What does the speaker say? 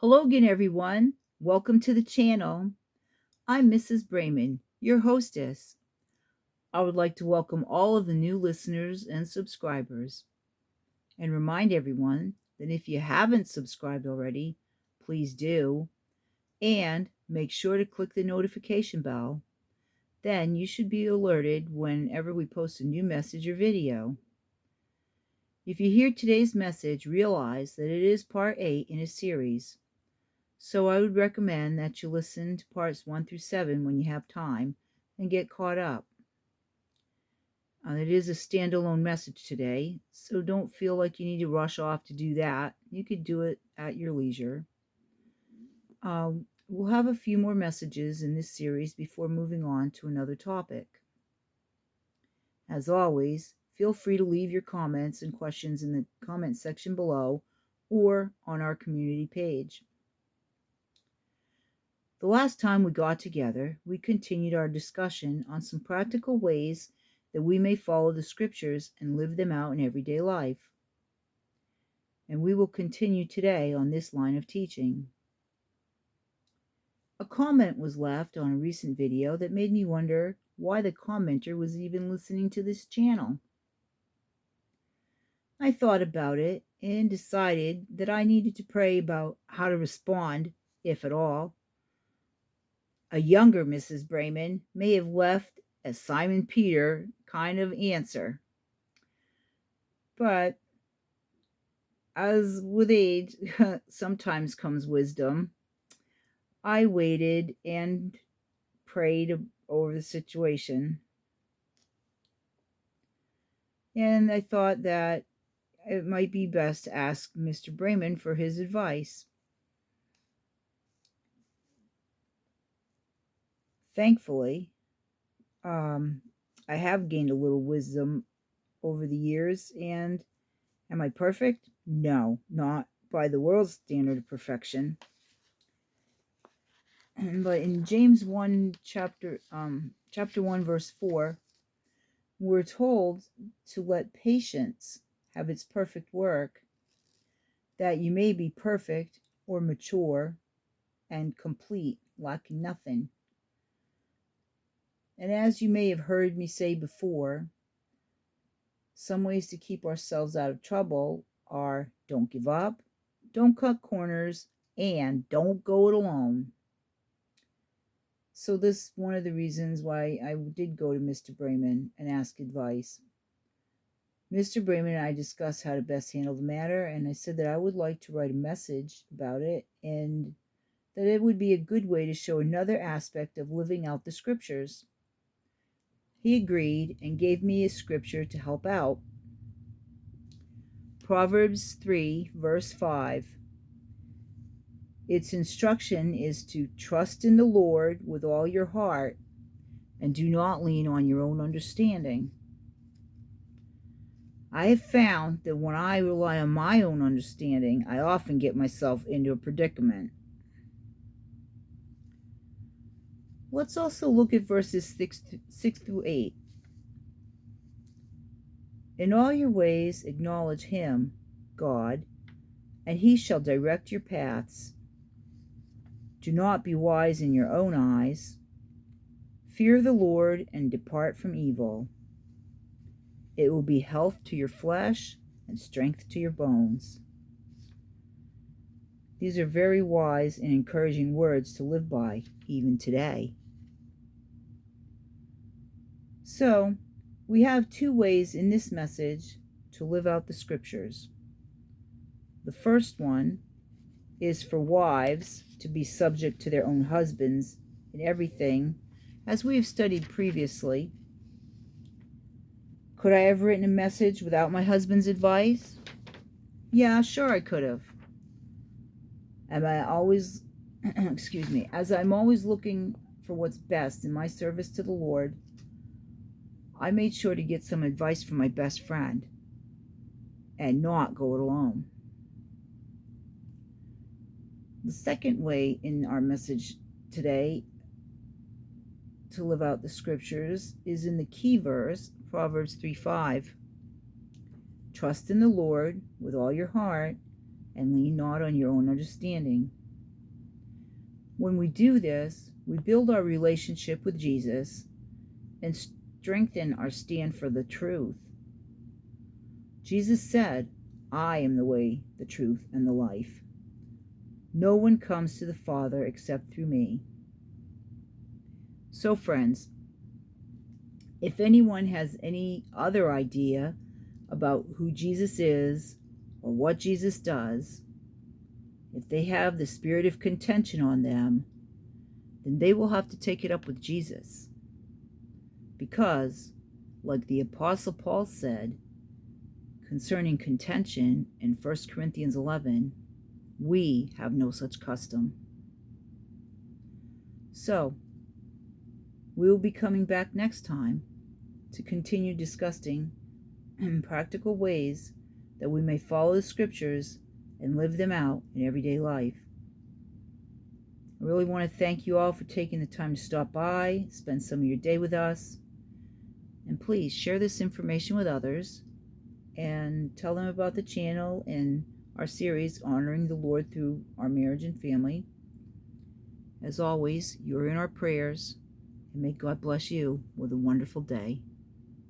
Hello again, everyone. Welcome to the channel. I'm Mrs. Brayman, your hostess. I would like to welcome all of the new listeners and subscribers and remind everyone that if you haven't subscribed already, please do, and make sure to click the notification bell. Then you should be alerted whenever we post a new message or video. If you hear today's message, realize that it is part 8 in a series. So I would recommend that you listen to parts 1 through 7 when you have time and get caught up. It is a standalone message today, so don't feel like you need to rush off to do that. You could do it at your leisure. We'll have a few more messages in this series before moving on to another topic. As always, feel free to leave your comments and questions in the comment section below or on our community page. The last time we got together, we continued our discussion on some practical ways that we may follow the scriptures and live them out in everyday life. And we will continue today on this line of teaching. A comment was left on a recent video that made me wonder why the commenter was even listening to this channel. I thought about it and decided that I needed to pray about how to respond, if at all. A younger Mrs. Brayman may have left a Simon Peter kind of answer. But as with age sometimes comes wisdom, I waited and prayed over the situation. And I thought that it might be best to ask Mr. Brayman for his advice. Thankfully, I have gained a little wisdom over the years, and am I perfect? No, not by the world's standard of perfection. But in James 1 chapter 1 verse 4, we're told to let patience have its perfect work, that you may be perfect or mature and complete, lacking nothing. And as you may have heard me say before, some ways to keep ourselves out of trouble are don't give up, don't cut corners, and don't go it alone. So this is one of the reasons why I did go to Mr. Brayman and ask advice. Mr. Brayman and I discussed how to best handle the matter, and I said that I would like to write a message about it and that it would be a good way to show another aspect of living out the scriptures. He agreed and gave me a scripture to help out. Proverbs 3, verse 5. Its instruction is to trust in the Lord with all your heart and do not lean on your own understanding. I have found that when I rely on my own understanding, I often get myself into a predicament. Let's also look at verses 6 through 8. In all your ways acknowledge him, God, and he shall direct your paths. Do not be wise in your own eyes. Fear the Lord and depart from evil. It will be health to your flesh and strength to your bones. These are very wise and encouraging words to live by, even today. So, we have two ways in this message to live out the scriptures. The first one is for wives to be subject to their own husbands in everything, as we have studied previously. Could I have written a message without my husband's advice? Yeah, sure I could have. Am I always, as I'm always looking for what's best in my service to the Lord, I made sure to get some advice from my best friend and not go it alone. The second way in our message today to live out the scriptures is in the key verse, Proverbs 3:5. Trust in the Lord with all your heart and lean not on your own understanding. When we do this, we build our relationship with Jesus and strengthen our stand for the truth. Jesus said, "I am the way, the truth, and the life. No one comes to the Father except through me." So, friends, if anyone has any other idea about who Jesus is or what Jesus does, if they have the spirit of contention on them, then they will have to take it up with Jesus. Because, like the Apostle Paul said concerning contention in 1 Corinthians 11, we have no such custom. So, we will be coming back next time to continue discussing practical ways that we may follow the scriptures and live them out in everyday life. I really want to thank you all for taking the time to stop by, spend some of your day with us, and please share this information with others and tell them about the channel and our series Honoring the Lord Through Our Marriage and Family. As always, you're in our prayers, and may God bless you with a wonderful day.